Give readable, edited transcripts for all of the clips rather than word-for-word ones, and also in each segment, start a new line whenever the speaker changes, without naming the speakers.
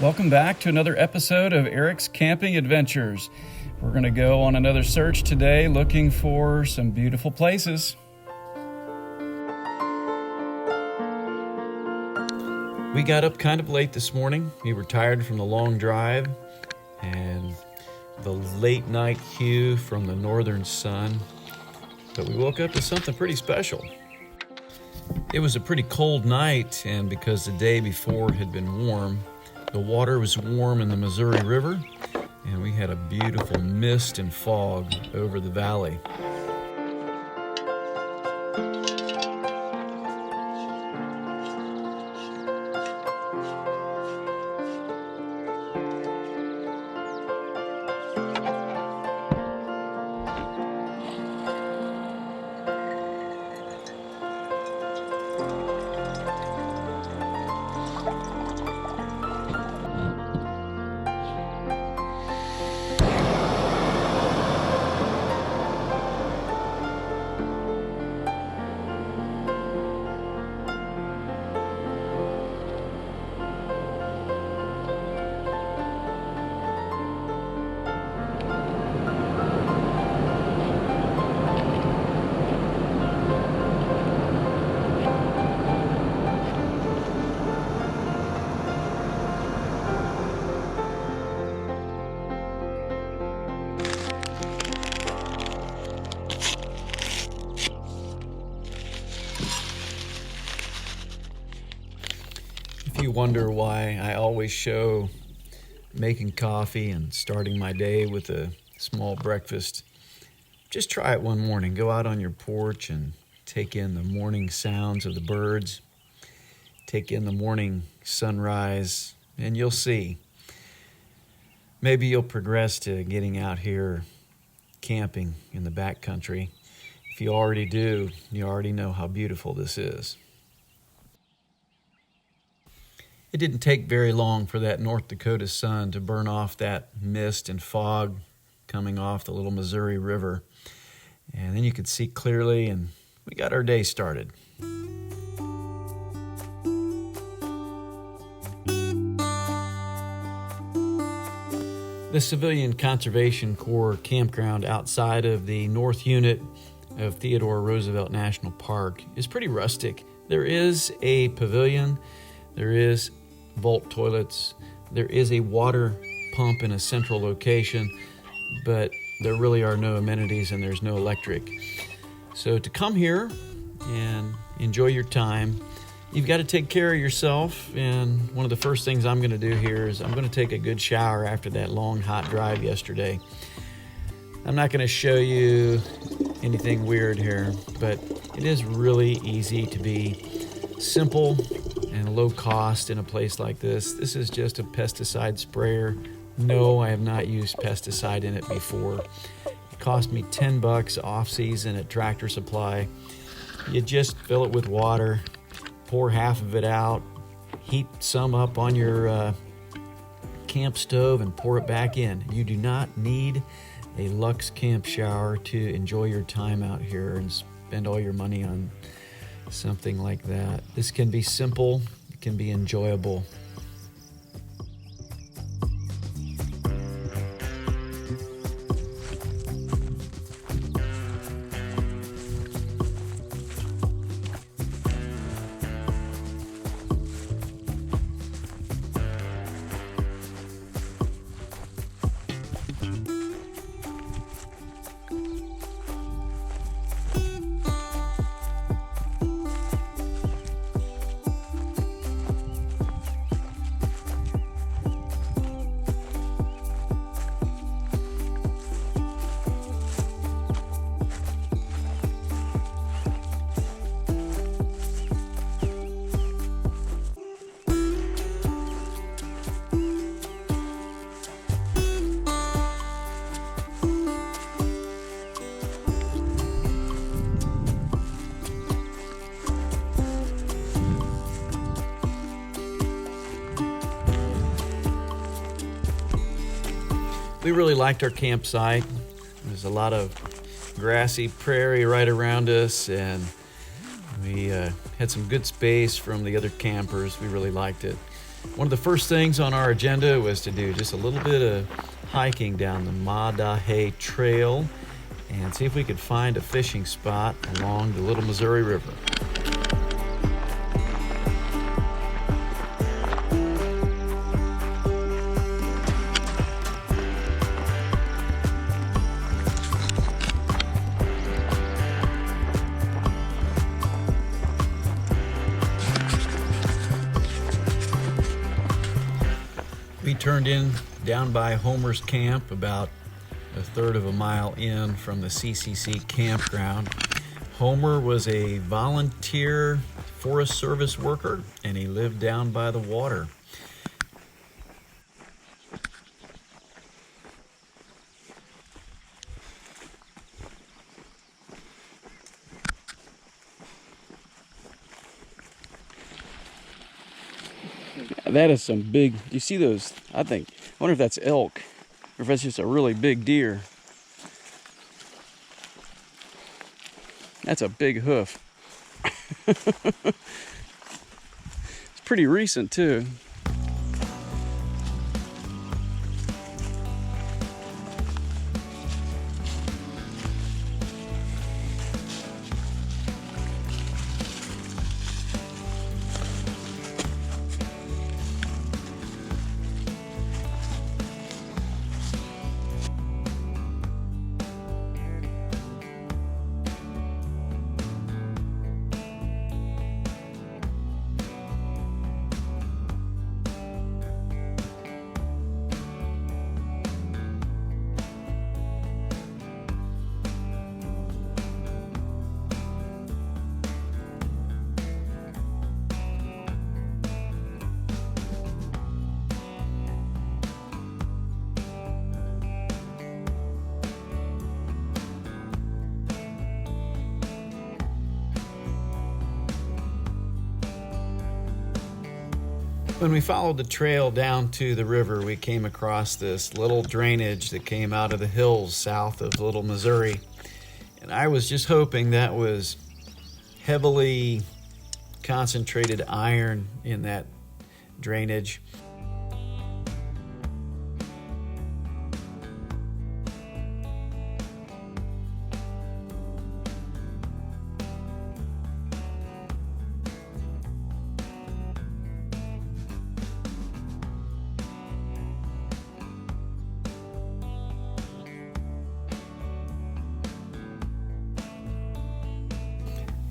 Welcome back to another episode of Eric's Camping Adventures. We're going to go on another search today looking for some beautiful places. We got up kind of late this morning. We were tired from the long drive and the late night hue from the northern sun, but we woke up to something pretty special. It was a pretty cold night, and because the day before had been warm, the water was warm in the Missouri River, and we had a beautiful mist and fog over the valley. If you wonder why I always show making coffee and starting my day with a small breakfast, just try it one morning. Go out on your porch and take in the morning sounds of the birds. Take in the morning sunrise, and you'll see. Maybe you'll progress to getting out here camping in the backcountry. If you already do, you already know how beautiful this is. It didn't take very long for that North Dakota sun to burn off that mist and fog coming off the little Missouri River. And then you could see clearly, and we got our day started. The Civilian Conservation Corps campground outside of the North Unit of Theodore Roosevelt National Park is pretty rustic. There is a pavilion, there is vault toilets, there is a water pump in a central location, but there really are no amenities and there's no electric. So to come here and enjoy your time, you've got to take care of yourself, and one of the first things I'm going to do here is I'm going to take a good shower after that long hot drive yesterday. I'm not going to show you anything weird here, but it is really easy to be simple and low cost in a place like this. This is just a pesticide sprayer. No, I have not used pesticide in it before. It cost me $10 off season at Tractor Supply. You just fill it with water, pour half of it out, heat some up on your camp stove and pour it back in. You do not need a luxe camp shower to enjoy your time out here and spend all your money on something like that. This can be simple, it can be enjoyable. We really liked our campsite. There's a lot of grassy prairie right around us, and we had some good space from the other campers. We really liked it. One of the first things on our agenda was to do just a little bit of hiking down the Madahe Trail and see if we could find a fishing spot along the Little Missouri River. We turned in down by Homer's Camp, about a third of a mile in from the CCC campground. Homer was a volunteer Forest Service worker, and he lived down by the water.
That is some big, do you see those? I wonder if that's elk or if that's just a really big deer. That's a big hoof. It's pretty recent too.
When we followed the trail down to the river, we came across this little drainage that came out of the hills south of Little Missouri. And I was just hoping that was heavily concentrated iron in that drainage.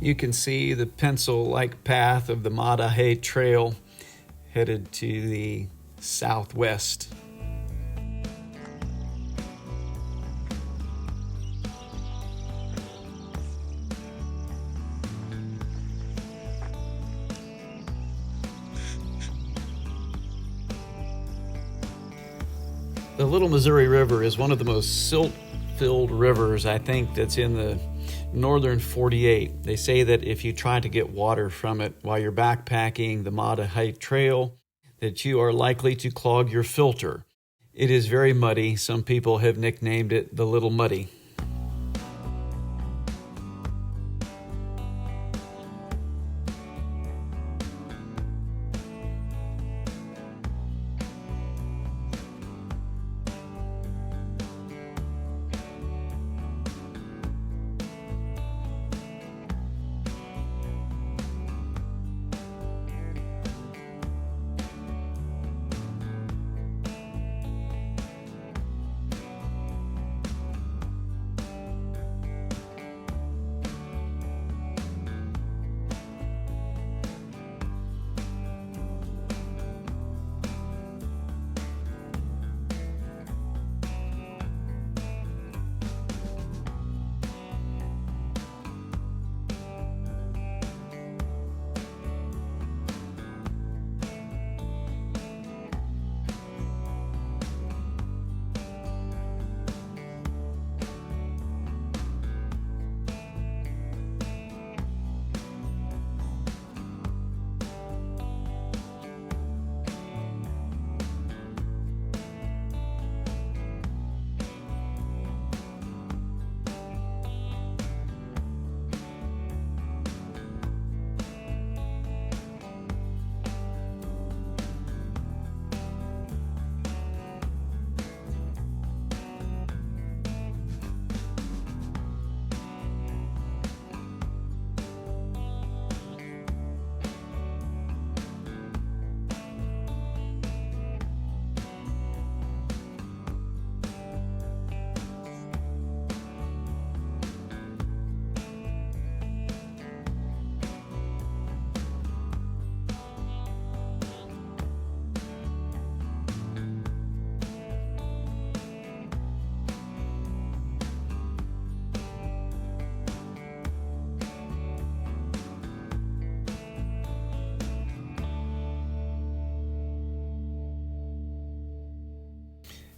You can see the pencil-like path of the Madahe Trail headed to the southwest. The Little Missouri River is one of the most silt-filled rivers, I think, that's in the northern 48. They say that if you try to get water from it while you're backpacking the Madahe Trail, that you are likely to clog your filter. It is very muddy. Some people have nicknamed it the Little Muddy.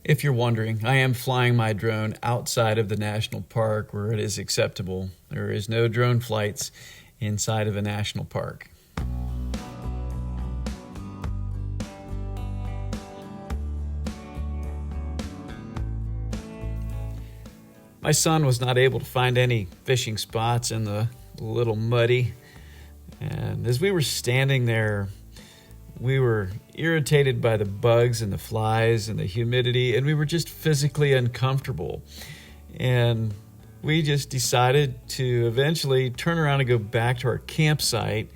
If you're wondering, I am flying my drone outside of the national park where it is acceptable. There is no drone flights inside of a national park. My son was not able to find any fishing spots in the little muddy, and as we were standing there, we were irritated by the bugs and the flies and the humidity, and we were just physically uncomfortable. And we just decided to eventually turn around and go back to our campsite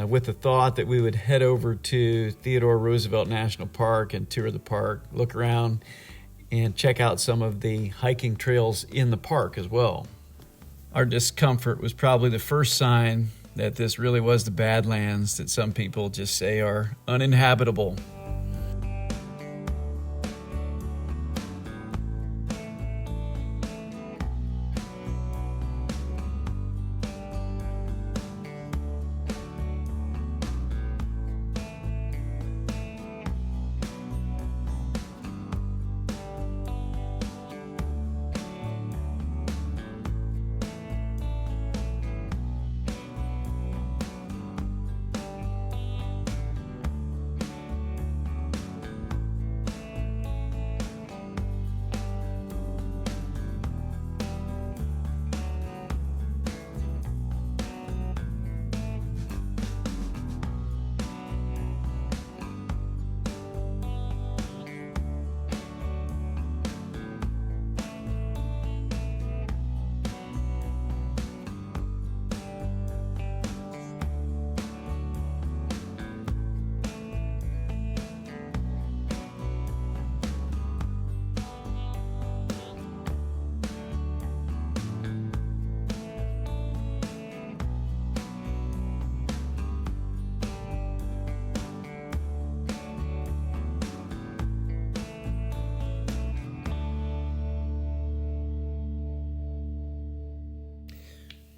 with the thought that we would head over to Theodore Roosevelt National Park and tour the park, look around, and check out some of the hiking trails in the park as well. Our discomfort was probably the first sign that this really was the Badlands that some people just say are uninhabitable.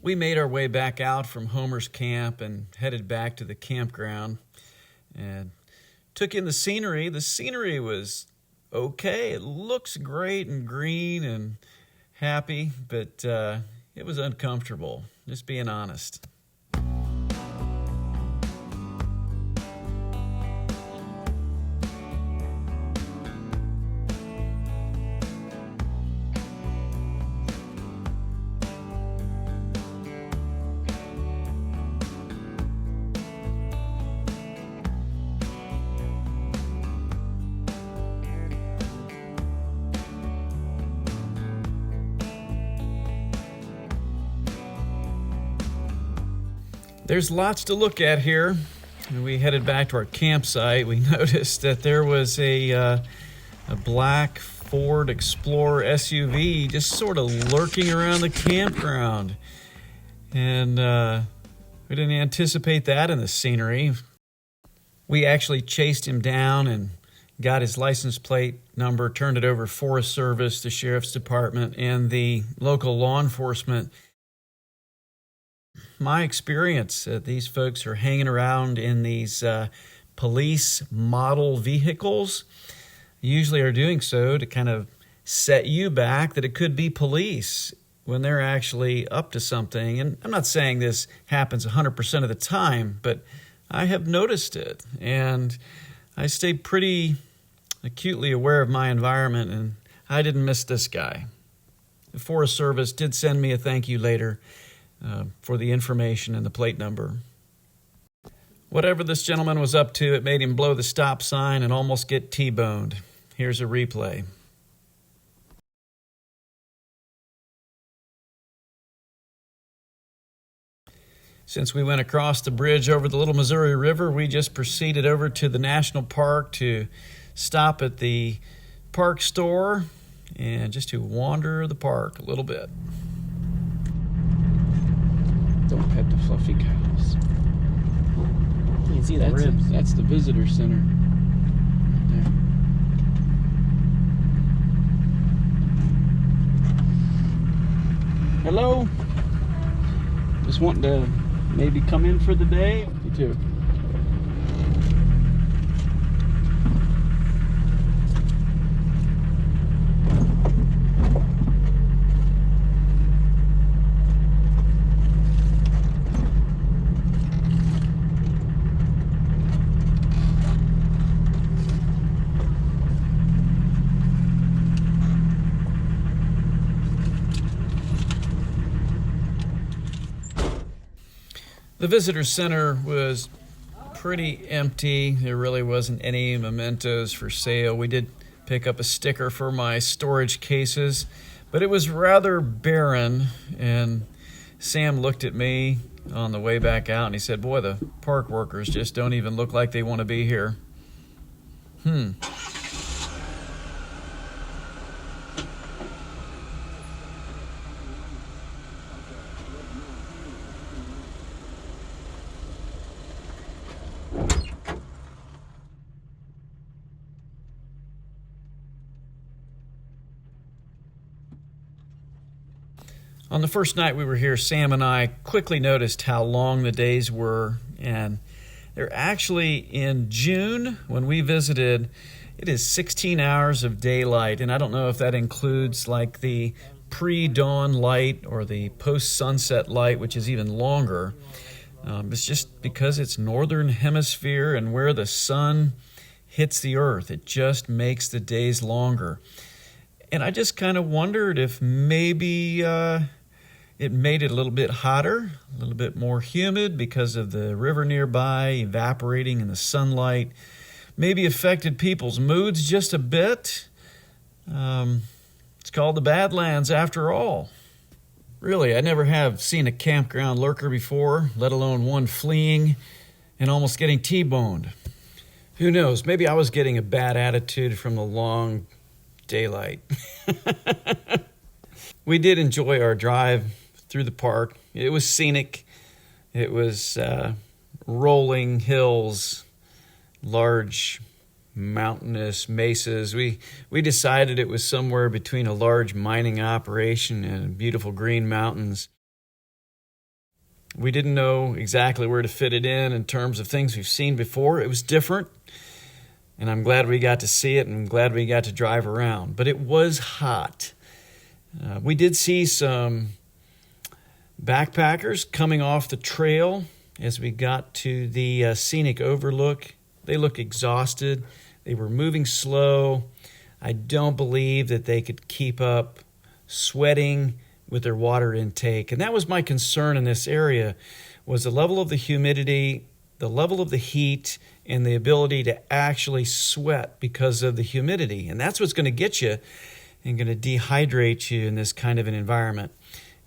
We made our way back out from Homer's camp and headed back to the campground and took in the scenery. The scenery was okay. It looks great and green and happy, but it was uncomfortable, just being honest. There's lots to look at here. When we headed back to our campsite, we noticed that there was a black Ford Explorer SUV just sort of lurking around the campground. And we didn't anticipate that in the scenery. We actually chased him down and got his license plate number, turned it over to Forest Service, the Sheriff's Department, and the local law enforcement. My experience, these folks are hanging around in these police model vehicles, usually are doing so to kind of set you back that it could be police when they're actually up to something. And I'm not saying this happens 100% of the time, but I have noticed it. And I stay pretty acutely aware of my environment, and I didn't miss this guy. The Forest Service did send me a thank you later for the information and the plate number. Whatever this gentleman was up to, it made him blow the stop sign and almost get T-boned. Here's a replay. Since we went across the bridge over the Little Missouri River, we just proceeded over to the national park to stop at the park store and just to wander the park a little bit.
Don't pet the fluffy cows.
You can see the ribs.
That's the visitor center. Right there. Hello? Just wanting to maybe come in for the day? You too.
The visitor center was pretty empty. There really wasn't any mementos for sale. We did pick up a sticker for my storage cases, but it was rather barren. And Sam looked at me on the way back out and he said, "Boy, the park workers just don't even look like they want to be here." On the first night we were here, Sam and I quickly noticed how long the days were, and they're actually in June when we visited, it is 16 hours of daylight, and I don't know if that includes like the pre-dawn light or the post-sunset light, which is even longer. It's just because it's northern hemisphere and where the sun hits the earth, it just makes the days longer. And I just kind of wondered if maybe it made it a little bit hotter, a little bit more humid because of the river nearby evaporating in the sunlight. Maybe affected people's moods just a bit. It's called the Badlands after all. Really, I never have seen a campground lurker before, let alone one fleeing and almost getting T-boned. Who knows, maybe I was getting a bad attitude from the long daylight. We did enjoy our drive through the park. It was scenic. It was rolling hills, large mountainous mesas. We decided it was somewhere between a large mining operation and beautiful green mountains. We didn't know exactly where to fit it in terms of things we've seen before. It was different, and I'm glad we got to see it, and I'm glad we got to drive around. But it was hot. We did see some backpackers coming off the trail as we got to the scenic overlook. They looked exhausted. They were moving slow. I don't believe that they could keep up sweating with their water intake. And that was my concern in this area, was the level of the humidity, the level of the heat, and the ability to actually sweat because of the humidity. And that's what's going to get you and going to dehydrate you in this kind of an environment.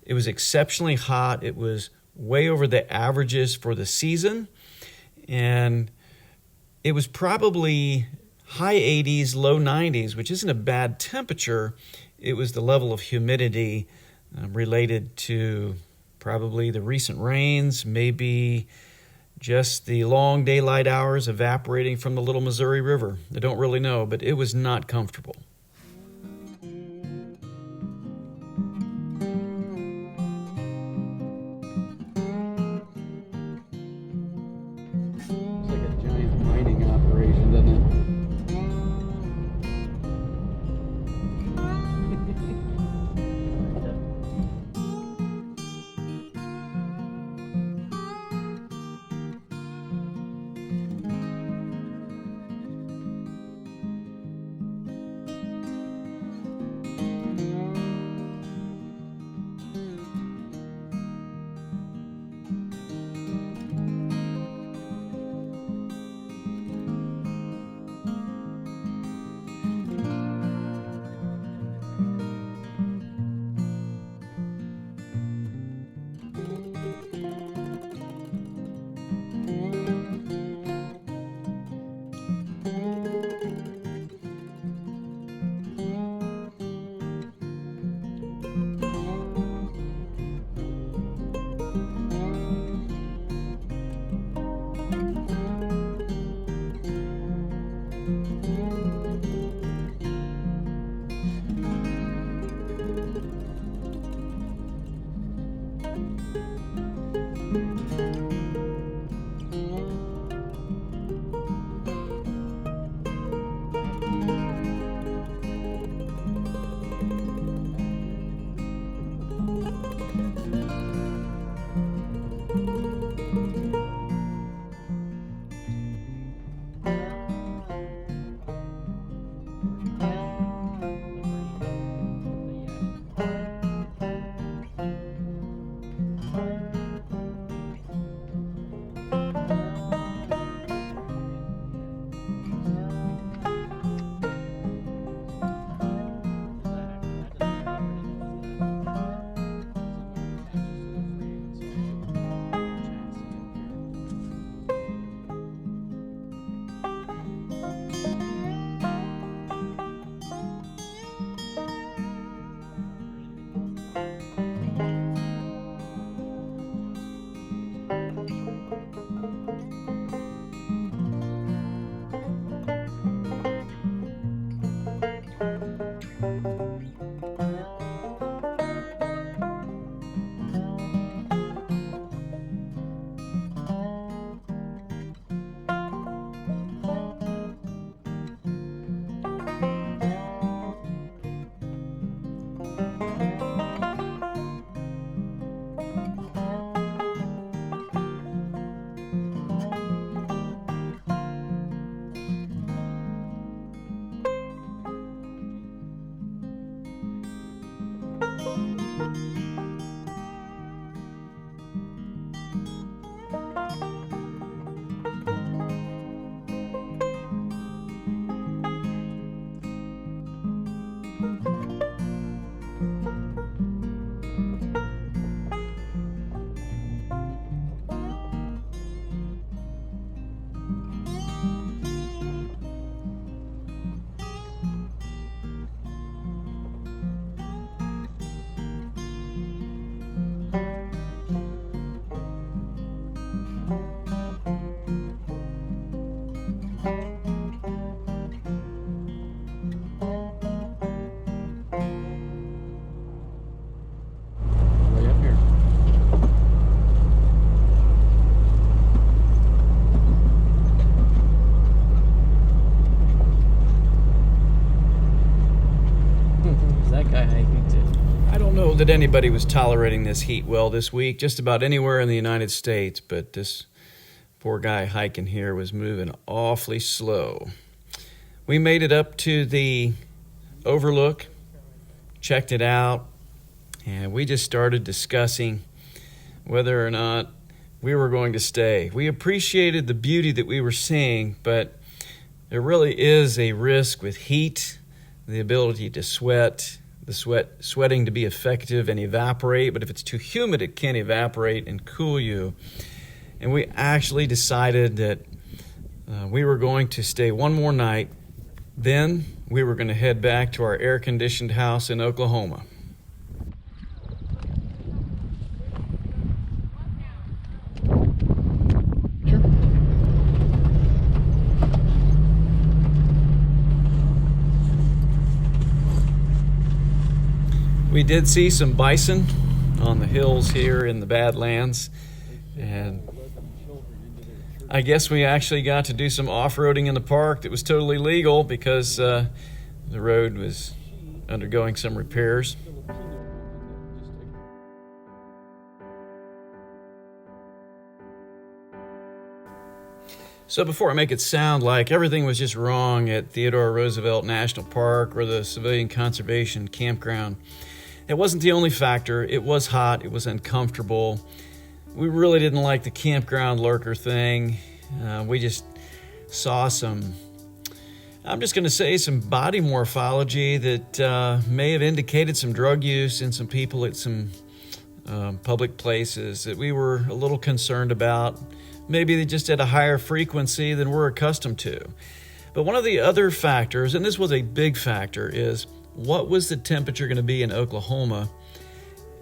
It was exceptionally hot. It was way over the averages for the season. And it was probably high 80s, low 90s, which isn't a bad temperature. It was the level of humidity related to probably the recent rains, maybe just the long daylight hours evaporating from the Little Missouri River. I don't really know, but it was not comfortable. It's like a giant mining operation, doesn't it?
Way up here.
Is that guy hiking too?
I don't know that anybody was tolerating this heat well this week, just about anywhere in the United States, but this poor guy hiking here was moving awfully slow. We made it up to the overlook, checked it out, and we just started discussing whether or not we were going to stay. We appreciated the beauty that we were seeing, but there really is a risk with heat, the ability to sweat, sweating to be effective and evaporate, but if it's too humid, it can evaporate and cool you. And we actually decided that we were going to stay one more night, then we were going to head back to our air-conditioned house in Oklahoma. We did see some bison on the hills here in the Badlands, and I guess we actually got to do some off-roading in the park that was totally legal because the road was undergoing some repairs. So before I make it sound like everything was just wrong at Theodore Roosevelt National Park or the Civilian Conservation Campground, it wasn't the only factor. It was hot. It was uncomfortable. We really didn't like the campground lurker thing. We just saw some, I'm just going to say, some body morphology that may have indicated some drug use in some people at some public places that we were a little concerned about. Maybe they just at a higher frequency than we're accustomed to. But one of the other factors, and this was a big factor, is what was the temperature going to be in Oklahoma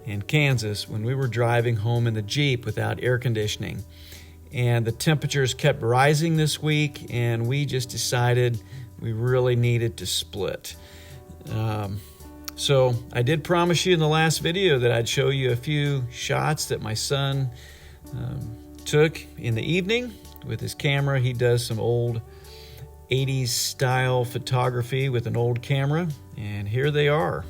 and Kansas when we were driving home in the Jeep without air conditioning. And the temperatures kept rising this week, and we just decided we really needed to split. So I did promise you in the last video that I'd show you a few shots that my son took in the evening with his camera. He does some old 80s style photography with an old camera, and here they are.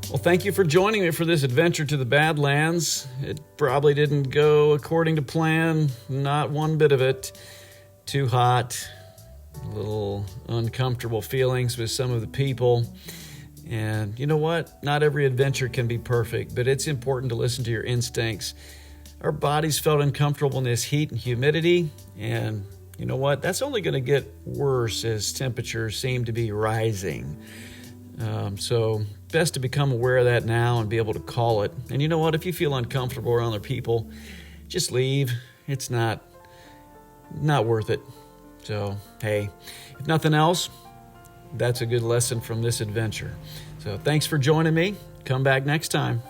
Well, thank you for joining me for this adventure to the Badlands. It probably didn't go according to plan, not one bit of it. Too hot, a little uncomfortable feelings with some of the people. And you know what? Not every adventure can be perfect, but it's important to listen to your instincts. Our bodies felt uncomfortable in this heat and humidity, and you know what? That's only going to get worse as temperatures seem to be rising. So best to become aware of that now and be able to call it. And you know what? If you feel uncomfortable around other people, just leave. It's not worth it. So, hey, if nothing else, that's a good lesson from this adventure. So thanks for joining me. Come back next time.